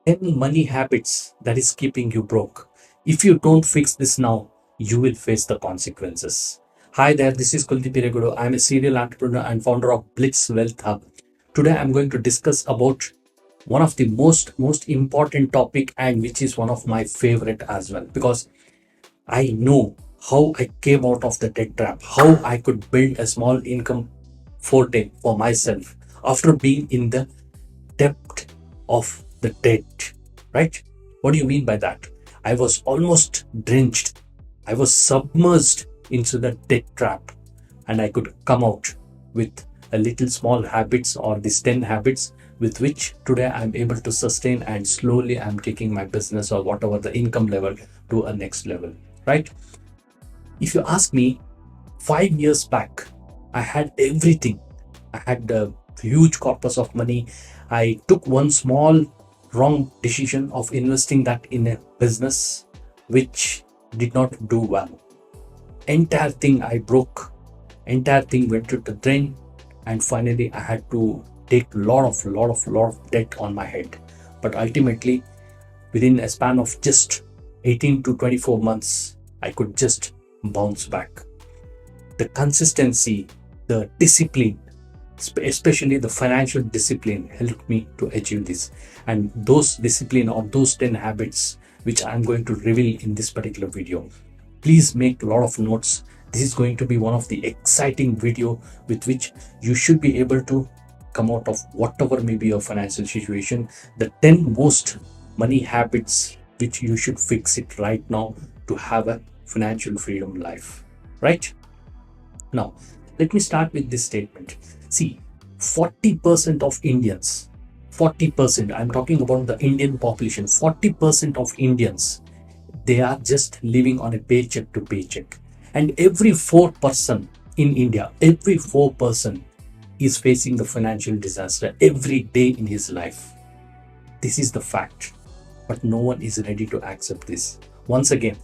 10 money habits that is keeping you broke. If you don't fix this now, you will face the consequences. Hi there, this is Kuldeep Iregudu. I'm a serial entrepreneur and founder of Blitz Wealth Hub. Today I'm going to discuss about one of the most important topic, and which is one of my favorite as well, because I know how I came out of the debt trap, how I could build a small income forte for myself after being in the depth of the debt, right? What do you mean by that? I was almost drenched. I was submerged into the debt trap, and I could come out with a little small habits, or these 10 habits with which today I'm able to sustain, and slowly I'm taking my business or whatever the income level to a next level, right? If you ask me, 5 years back, I had everything. I had a huge corpus of money. I took one small wrong decision of investing that in a business which did not do well. Entire thing I broke. Entire thing went to the drain, and finally I had to take lot of debt on my head. But ultimately, within a span of just 18 to 24 months, I could just bounce back. The consistency, the discipline, especially the financial discipline, helped me to achieve this. And those discipline, or those 10 habits which I'm going to reveal in this particular video, please make a lot of notes. This is going to be one of the exciting video with which you should be able to come out of whatever may be your financial situation. The 10 most money habits which you should fix it right now to have a financial freedom life, right? Now, let me start with this statement. See, 40% of Indians, 40%, I'm talking about the Indian population, 40% of Indians, they are just living on a paycheck to paycheck. And every fourth person in India, every 4% is facing the financial disaster every day in his life. This is the fact, but no one is ready to accept this. Once again,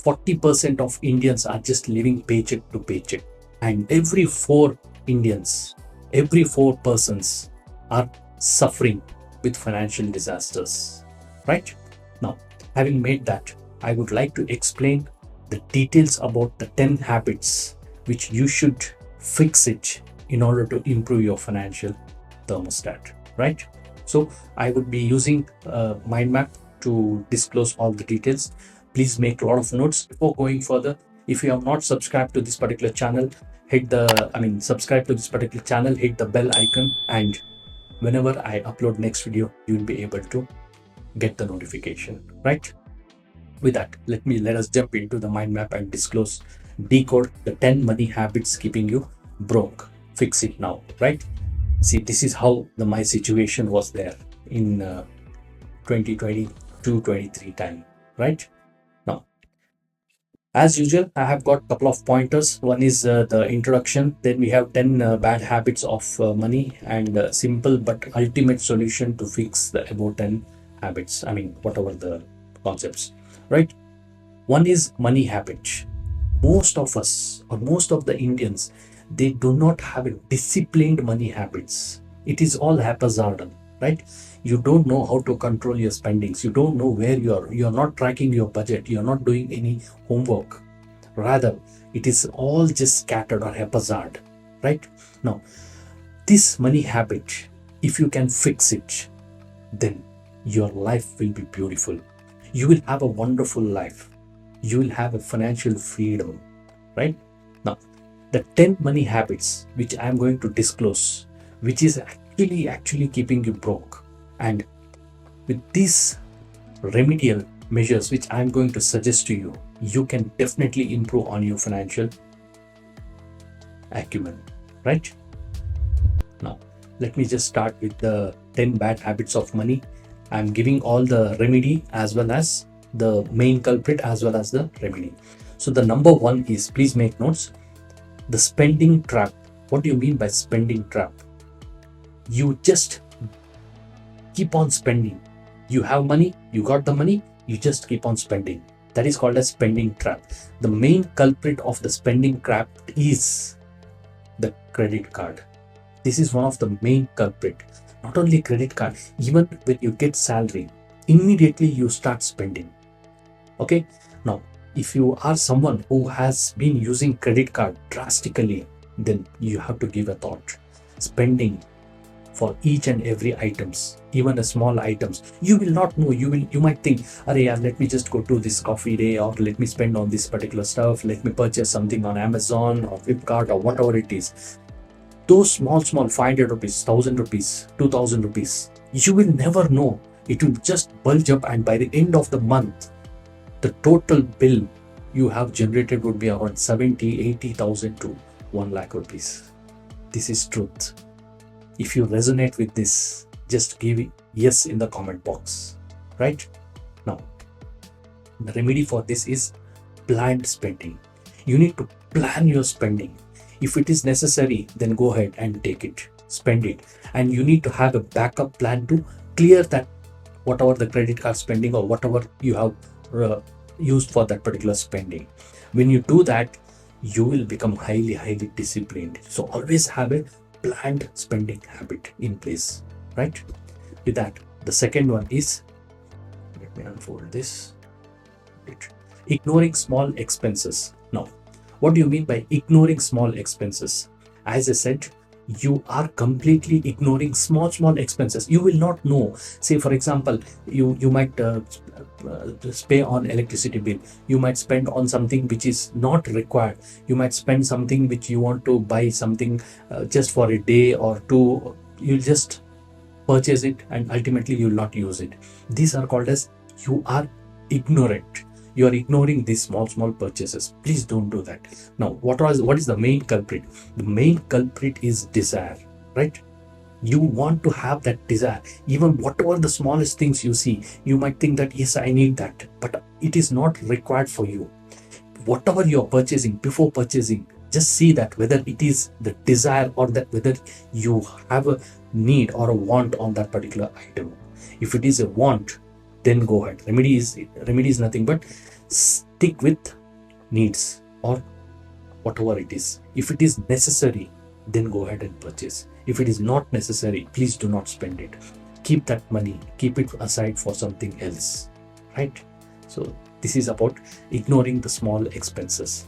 40% of Indians are just living paycheck to paycheck, and every four Indians, every four persons are suffering with financial disasters, right? Now, having made that, I would like to explain the details about the 10 habits which you should fix it in order to improve your financial thermostat, right? So I would be using a mind map to disclose all the details. Please make a lot of notes. Before going further, if you have not subscribed to this particular channel, subscribe to this particular channel, hit the bell icon, and whenever I upload next video, you will be able to get the notification, right? With that, let us jump into the mind map and decode the 10 money habits keeping you broke. Fix it now, right? See, this is how my situation was there in 2022-23 time, right? Now, as usual, I have got a couple of pointers. One is the introduction. Then we have 10 bad habits of money, and simple but ultimate solution to fix the above 10 habits. Whatever the concepts, right? One is money habit. Most of us, or most of the Indians, they do not have a disciplined money habits. It is all haphazard, right? You don't know how to control your spendings. You don't know where you're not tracking your budget. You're not doing any homework. Rather, it is all just scattered or haphazard, right? Now, this money habit, if you can fix it, then your life will be beautiful. You will have a wonderful life. You will have a financial freedom, right? Now, the 10 money habits which I am going to disclose, which is actually keeping you broke. And with these remedial measures which I am going to suggest to you, you can definitely improve on your financial acumen, right? Now, let me just start with the 10 bad habits of money. I'm giving all the remedy as well as the main culprit as well as the remedy. So the number one is, please make notes, the spending trap. What do you mean by spending trap? You just keep on spending. You have money, you got the money, you just keep on spending. That is called a spending trap. The main culprit of the spending trap is the credit card. This is one of the main culprit. Not only credit card, even when you get salary, immediately you start spending. Okay, now if you are someone who has been using credit card drastically, then you have to give a thought. Spending for each and every items, even a small items, you will not know. You might think, "Arey, yeah, let me just go to this coffee day, or let me spend on this particular stuff. Let me purchase something on Amazon or Flipkart or whatever it is." Those small 500 rupees, 1000 rupees, 2000 rupees, you will never know. It will just bulge up, and by the end of the month, the total bill you have generated would be around 70, 80,000 to 1 lakh rupees. This is truth. If you resonate with this, just give yes in the comment box. Right? Now, the remedy for this is planned spending. You need to plan your spending. If it is necessary, then go ahead and take it, spend it. And you need to have a backup plan to clear that whatever the credit card spending or whatever you have used for that particular spending. When you do that, you will become highly disciplined. So always have a planned spending habit in place, right? With that, the second one is, let me unfold this. Ignoring small expenses. Now, what do you mean by ignoring small expenses? As I said, you are completely ignoring small expenses. You will not know. Say for example, you might pay on electricity bill. You might spend on something which is not required. You might spend something which you want to buy something just for a day or two. You'll just purchase it and ultimately you will not use it. These are called as you are ignorant. You are ignoring these small purchases. Please don't do that. Now, what is the main culprit? The main culprit is desire, right? You want to have that desire. Even whatever the smallest things you see, you might think that yes, I need that, but it is not required for you. Whatever you are purchasing, before purchasing, just see that whether it is the desire or that whether you have a need or a want on that particular item. If it is a want, then go ahead. Remedy is nothing but stick with needs or whatever it is. If it is necessary, then go ahead and purchase. If it is not necessary, please do not spend it. Keep that money, keep it aside for something else, right? So this is about ignoring the small expenses.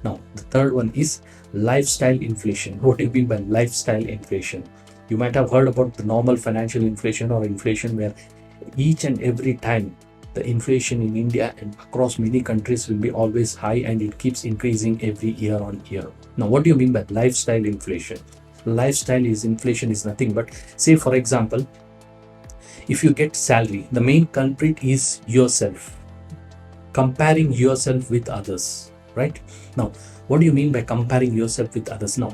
Now, the third one is lifestyle inflation. What do you mean by lifestyle inflation? You might have heard about the normal financial inflation or inflation, where each and every time the inflation in India and across many countries will be always high, and it keeps increasing every year on year. Now, what do you mean by lifestyle inflation? Lifestyle is inflation is nothing but, say for example, if you get salary, the main culprit is yourself, comparing yourself with others, right? Now, what do you mean by comparing yourself with others? Now,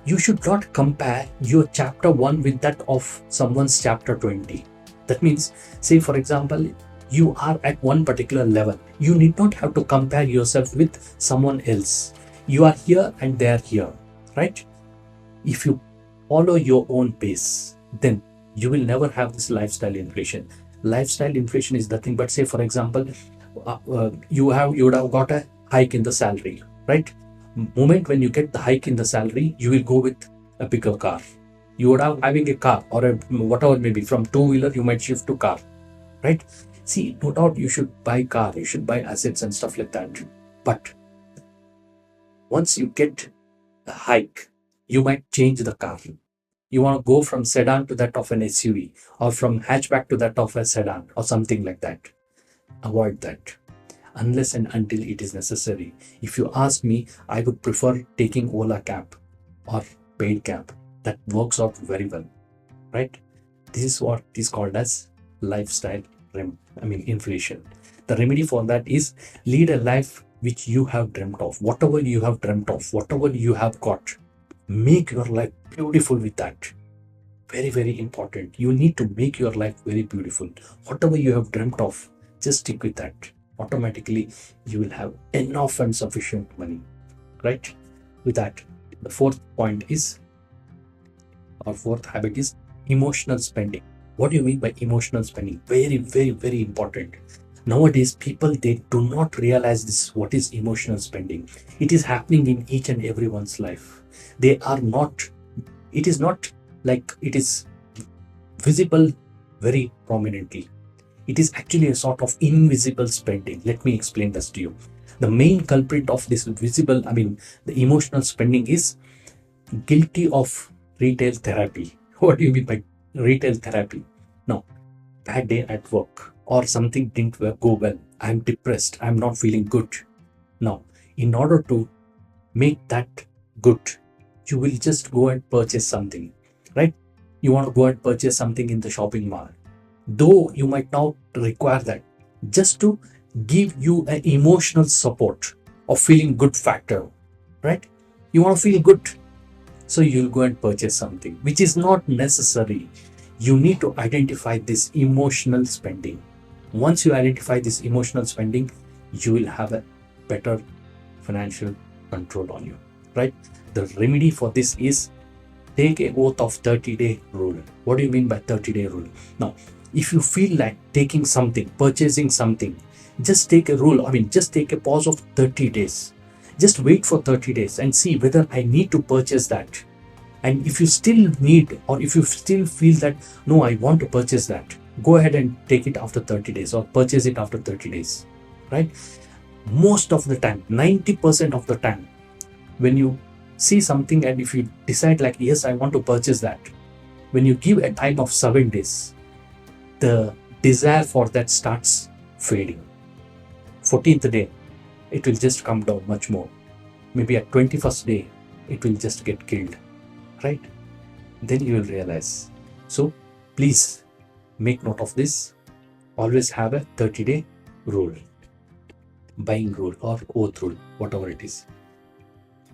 you should not compare your chapter 1 with that of someone's chapter 20. That means, say for example, you are at one particular level. You need not have to compare yourself with someone else. You are here and they are here, right? If you follow your own pace, then you will never have this lifestyle inflation. Lifestyle inflation is nothing but, say for example, you would have got a hike in the salary, right? Moment when you get the hike in the salary, you will go with a bigger car. You would have having a car or a whatever, maybe from two-wheeler you might shift to car, right? See, no doubt you should buy car, you should buy assets and stuff like that. But once you get a hike, you might change the car. You want to go from sedan to that of an SUV, or from hatchback to that of a sedan or something like that. Avoid that unless and until it is necessary. If you ask me, I would prefer taking Ola cab or paid cab. That works out very well, right? This is what is called as lifestyle inflation. The remedy for that is lead a life which you have dreamt of. Whatever you have dreamt of, whatever you have got, make your life beautiful with that. Very important. You need to make your life very beautiful. Whatever you have dreamt of, just stick with that. Automatically you will have enough and sufficient money, right? With that, the fourth point is, our fourth habit is emotional spending. What do you mean by emotional spending? Very important. Nowadays people, they do not realize this, what is emotional spending. It is happening in each and everyone's life. They are not, it is not like it is visible very prominently. It is actually a sort of invisible spending. Let me explain this to you. The main culprit of this visible, the emotional spending is guilty of retail therapy. What do you mean by retail therapy? Now, bad day at work or something didn't go well. I'm depressed. I'm not feeling good. Now, in order to make that good, you will just go and purchase something, right? You want to go and purchase something in the shopping mall, though you might not require that, just to give you an emotional support of feeling good factor, right? You want to feel good, so you'll go and purchase something which is not necessary. You need to identify this emotional spending. Once you identify this emotional spending, you will have a better financial control on you, right? The remedy for this is take a oath of 30-day rule. What do you mean by 30-day rule? Now, if you feel like taking something, purchasing something, just take a rule. Just take a pause of 30 days. Just wait for 30 days and see whether I need to purchase that. And if you still need, or if you still feel that, no, I want to purchase that, go ahead and take it after 30 days or purchase it after 30 days, right? Most of the time, 90% of the time, when you see something and if you decide like, yes, I want to purchase that, when you give a time of 7 days, the desire for that starts fading. 14th day, it will just come down much more. Maybe at 21st day, it will just get killed, right? Then you will realize. So please make note of this. Always have a 30-day rule, buying rule or oath rule, whatever it is.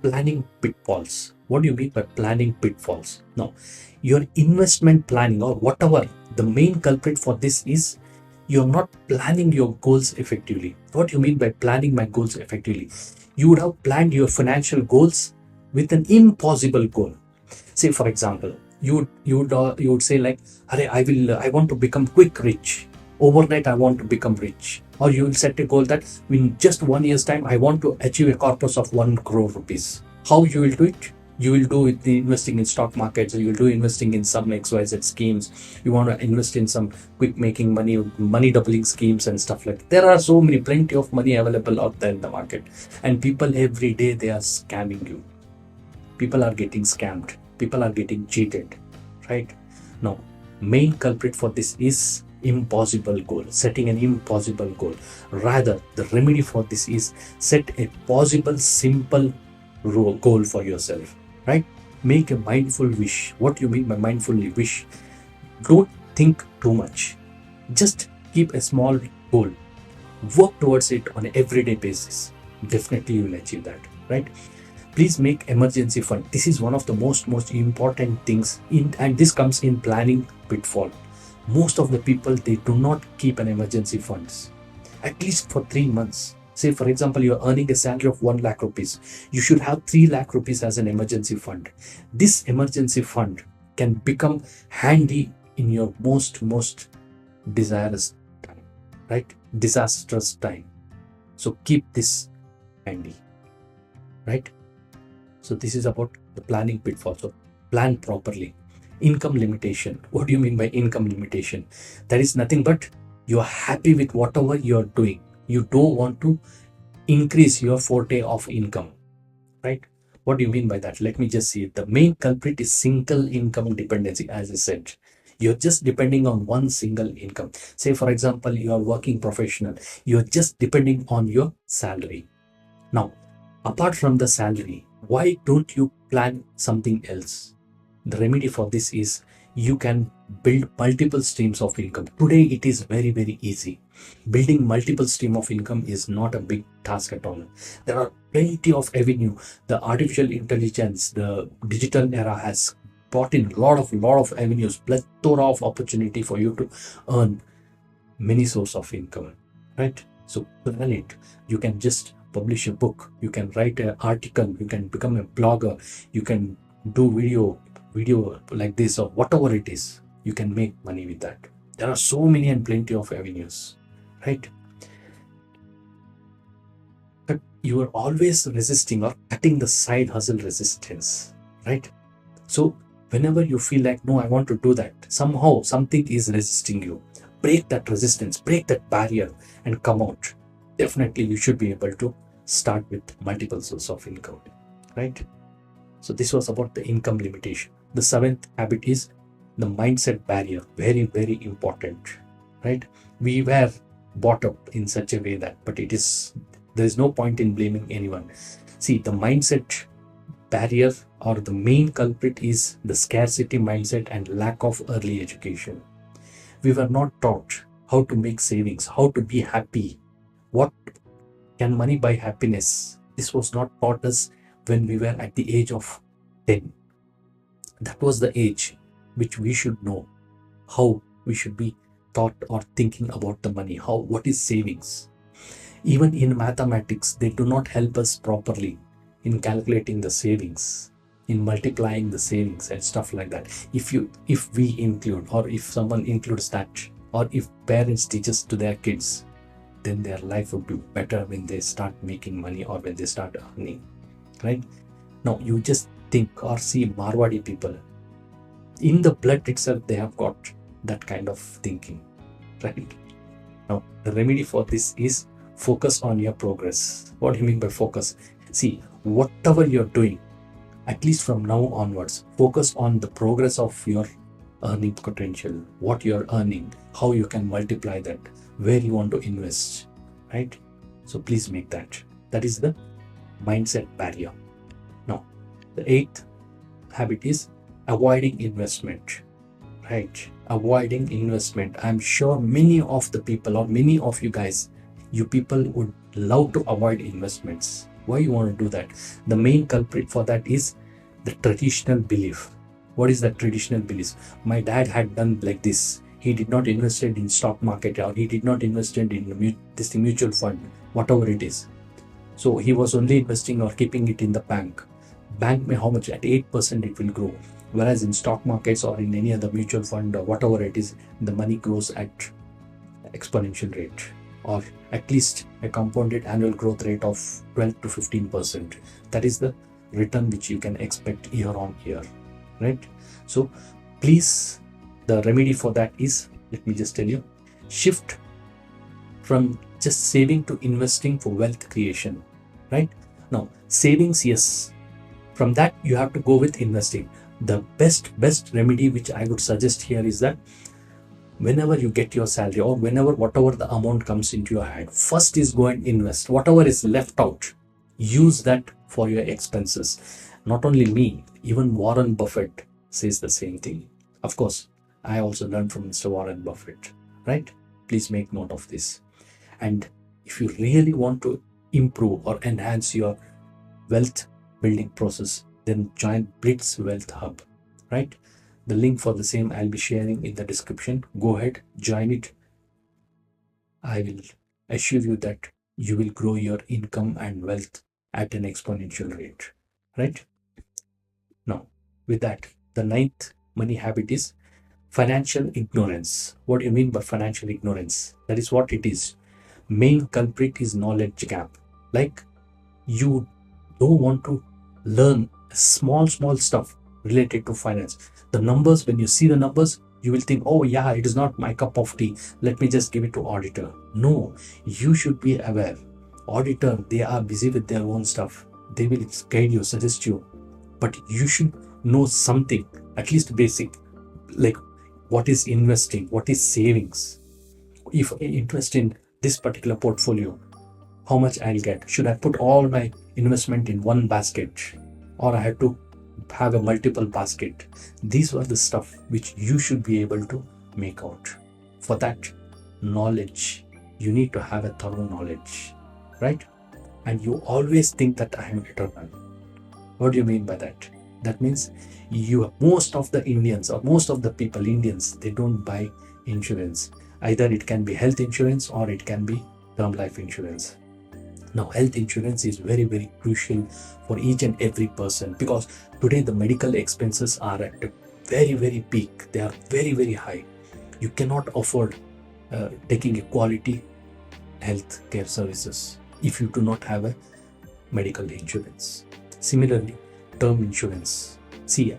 Planning pitfalls. What do you mean by planning pitfalls? Now, your investment planning or whatever, the main culprit for this is you're not planning your goals effectively. What do you mean by planning my goals effectively? You would have planned your financial goals with an impossible goal. Say, for example, you would say like, I want to become quick rich. Overnight, I want to become rich. Or you will set a goal that in just 1 year's time, I want to achieve a corpus of 1 crore rupees. How you will do it? You will do it investing in stock markets, or you will do investing in some XYZ schemes. You want to invest in some quick making money doubling schemes and stuff like that. There are so many, plenty of money available out there in the market. And people every day, they are scamming you. People are getting scammed. People are getting cheated, right? Now, main culprit for this is impossible goal, setting an impossible goal. Rather, the remedy for this is set a possible, simple goal for yourself, right? Make a mindful wish. What do you mean by mindful wish? Don't think too much. Just keep a small goal. Work towards it on an everyday basis. Definitely you will achieve that, right? Please make emergency fund. This is one of the most important things and this comes in planning pitfall. Most of the people, they do not keep an emergency funds at least for 3 months. Say, for example, you're earning a salary of 1 lakh rupees. You should have 3 lakh rupees as an emergency fund. This emergency fund can become handy in your most desirous time, right? Disastrous time. So keep this handy, right? So this is about the planning pitfall. So plan properly. Income limitation. What do you mean by income limitation? That is nothing but you're happy with whatever you're doing. You don't want to increase your forte of income, right? What do you mean by that? Let me just see. The main culprit is single income dependency, as I said. You're just depending on one single income. Say, for example, you are working professional. You're just depending on your salary. Now, apart from the salary, why don't you plan something else? The remedy for this is you can build multiple streams of income. Today, it is very easy. Building multiple stream of income is not a big task at all. There are plenty of avenue. The artificial intelligence, the digital era has brought in lot of avenues, plethora of opportunity for you to earn many source of income, right? So plan it. You can just publish a book, you can write an article, you can become a blogger, you can do video like this or whatever it is. You can make money with that. There are so many and plenty of avenues, right? But you are always resisting or cutting the side hustle resistance, right? So Whenever you feel like, no, I want to do that, somehow something is resisting you. Break that resistance, break that barrier, and come out. Definitely, you should be able to start with multiple sources of income, right? So, this was about the income limitation. The seventh habit is the mindset barrier. Very, very important, right? We were brought up in such a way that, but there is no point in blaming anyone. See, the mindset barrier or the main culprit is the scarcity mindset and lack of early education. We were not taught how to make savings, how to be happy, what can money buy happiness. This was not taught us when we were at the age of 10. That was the age which we should know how we should be taught or thinking about the money, how what is savings. Even in mathematics, they do not help us properly in calculating the savings, in multiplying the savings and stuff like that. If we include, or if someone includes that, or if parents teach us to their kids, then their life would be better when they start making money or when they start earning, right? Now you just think or see Marwadi people. In the blood itself, they have got that kind of thinking, right? Now the remedy for this is focus on your progress. What do you mean by focus? See, whatever you're doing, at least from now onwards, focus on the progress of your earning potential, what you're earning, how you can multiply that, where you want to invest, right? So please make that. That is the mindset barrier. Now, the eighth habit is avoiding investment, right? Avoiding investment. I'm sure many of the people, or many of you guys, you people would love to avoid investments. Why you want to do that? The main culprit for that is the traditional belief. What is that traditional belief? My dad had done like this. He did not invest in stock market, or he did not invest in this mutual fund, whatever it is. So he was only investing or keeping it in the bank. Bank may how much? At 8% it will grow. Whereas in stock markets or in any other mutual fund or whatever it is, the money grows at exponential rate, or at least a compounded annual growth rate of 12 to 15%. That is the return which you can expect year on year, right? So please, the remedy for that is, let me just tell you, shift from just saving to investing for wealth creation, right? Now, savings, yes. From that, you have to go with investing. The best remedy which I would suggest here is that whenever you get your salary, or whenever whatever the amount comes into your hand, first is go and invest. Whatever is left out, use that for your expenses. Not only me, even Warren Buffett says the same thing. Of course, I also learned from Mr. Warren Buffett, right? Please make note of this. And if you really want to improve or enhance your wealth building process, then join Blitz Wealth Hub, right? The link for the same I'll be sharing in the description. Go ahead, join it. I will assure you that you will grow your income and wealth at an exponential rate, right? Now, with that, the ninth money habit is financial ignorance. What do you mean by financial ignorance? That is what it is. Main culprit is knowledge gap. Like, you don't want to learn small stuff related to finance. The numbers, when you see the numbers, you will think, oh yeah, it is not my cup of tea, let me just give it to auditor. No, you should be aware. Auditor, they are busy with their own stuff. They will guide you, suggest you, but you should know something, at least basic, like what is investing, what is savings. If I invest in this particular portfolio, how much I'll get? Should I put all my investment in one basket, or I have to have a multiple basket? These were the stuff which you should be able to make out. For that knowledge, you need to have a thorough knowledge, right? And you always think that I am eternal. What do you mean by that? That means most of the Indians, or most of the people, Indians, they don't buy insurance. Either it can be health insurance or it can be term life insurance. Now, health insurance is very, very crucial for each and every person, because today the medical expenses are at a very, very peak. They are very, very high. You cannot afford taking a quality health care services if you do not have a medical insurance. Similarly, term insurance. See,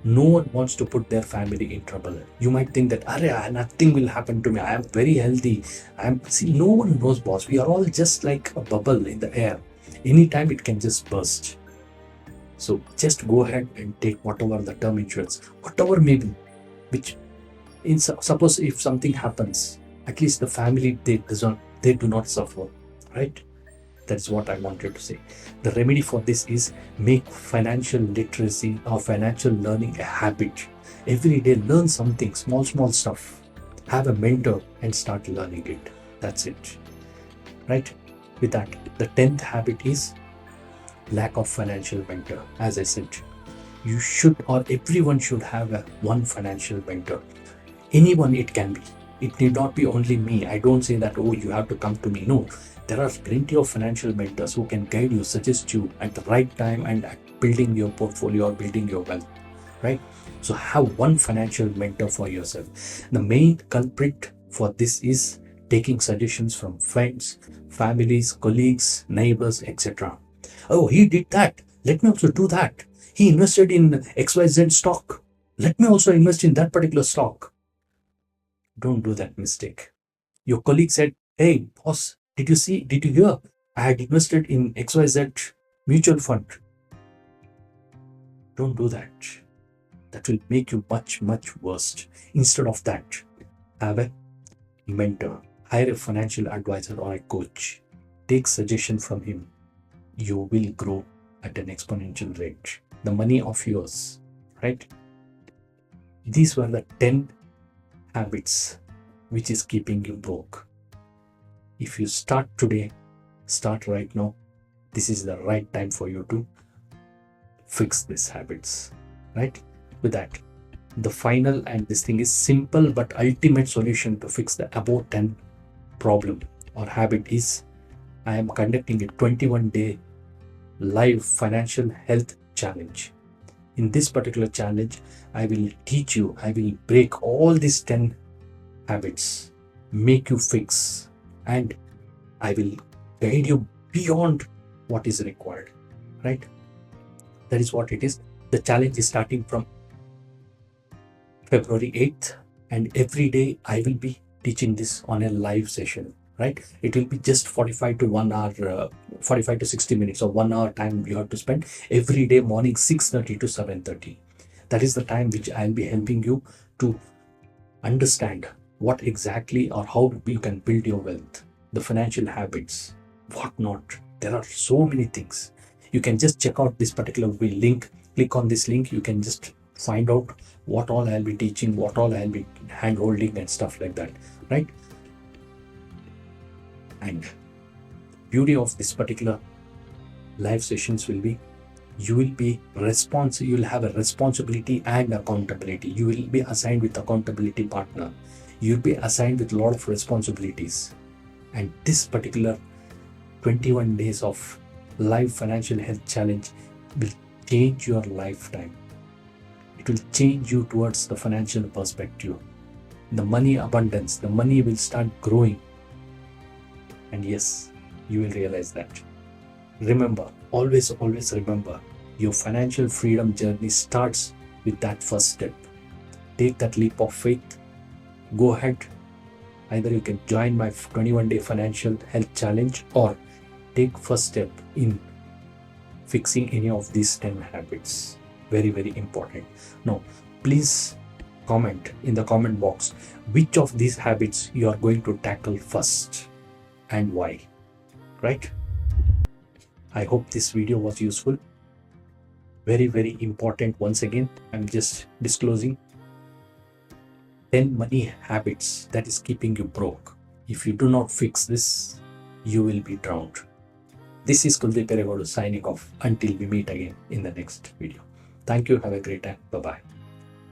No one wants to put their family in trouble. You might think that, Arey, nothing will happen to me. I am very healthy. See, no one knows, boss. We are all just like a bubble in the air. Anytime it can just burst. So just go ahead and take whatever the term insurance, whatever may be, which suppose if something happens, at least the family they do not suffer, right? That's what I wanted to say. The remedy for this is make financial literacy or financial learning a habit. Every day learn something, small stuff. Have a mentor and start learning it. That's it. Right? With that, the 10th habit is lack of financial mentor. As I said, you should, or everyone should have one financial mentor. Anyone it can be. It need not be only me. I don't say that, oh, you have to come to me. No, there are plenty of financial mentors who can guide you, suggest you at the right time and at building your portfolio or building your wealth, right? So have one financial mentor for yourself. The main culprit for this is taking suggestions from friends, families, colleagues, neighbors, etc. Oh, he did that. Let me also do that. He invested in XYZ stock. Let me also invest in that particular stock. Don't do that mistake. Your colleague said, hey, boss, did you hear? I had invested in XYZ mutual fund. Don't do that. That will make you much worse. Instead of that, have a mentor. Hire a financial advisor or a coach. Take suggestion from him. You will grow at an exponential rate. The money of yours, right? These were the 10 habits which is keeping you broke. If you start today, start right now, this is the right time for you to fix these habits, right? With that, the final and this thing is simple but ultimate solution to fix the above 10 problem or habit is I am conducting a 21-day live financial health challenge. In this particular challenge, I will teach you, I will break all these 10 habits, make you fix, and I will guide you beyond what is required, right? That is what it is. The challenge is starting from February 8th, and every day I will be teaching this on a live session, right? It will be just 45 to 1 hour, 45 to 60 minutes or 1 hour time you have to spend every day morning 6:30 to 7:30. That is the time which I'll be helping you to understand what exactly or how you can build your wealth, the financial habits, what not. There are so many things. You can just check out this particular link, click on this link, you can just find out what all I'll be teaching, what all I'll be hand holding and stuff like that, right? And beauty of this particular live sessions will be you will be responsible, you will have a responsibility and accountability. You will be assigned with accountability partner. You'll be assigned with a lot of responsibilities. And this particular 21 days of live financial health challenge will change your lifetime. It will change you towards the financial perspective. The money abundance, the money will start growing. And yes, you will realize that. Remember, always remember, your financial freedom journey starts with that first step. Take that leap of faith. Go ahead. Either you can join my 21-day financial health challenge or take first step in fixing any of these 10 habits. Very important. Now, please comment in the comment box which of these habits you are going to tackle first and why, right? I hope this video was useful. Very important. Once again, I'm just disclosing 10 money habits that is keeping you broke. If you do not fix this, you will be drowned. This is Kuldeep Peregodu signing off until we meet again in the next video. Thank you. Have a great time. Bye-bye.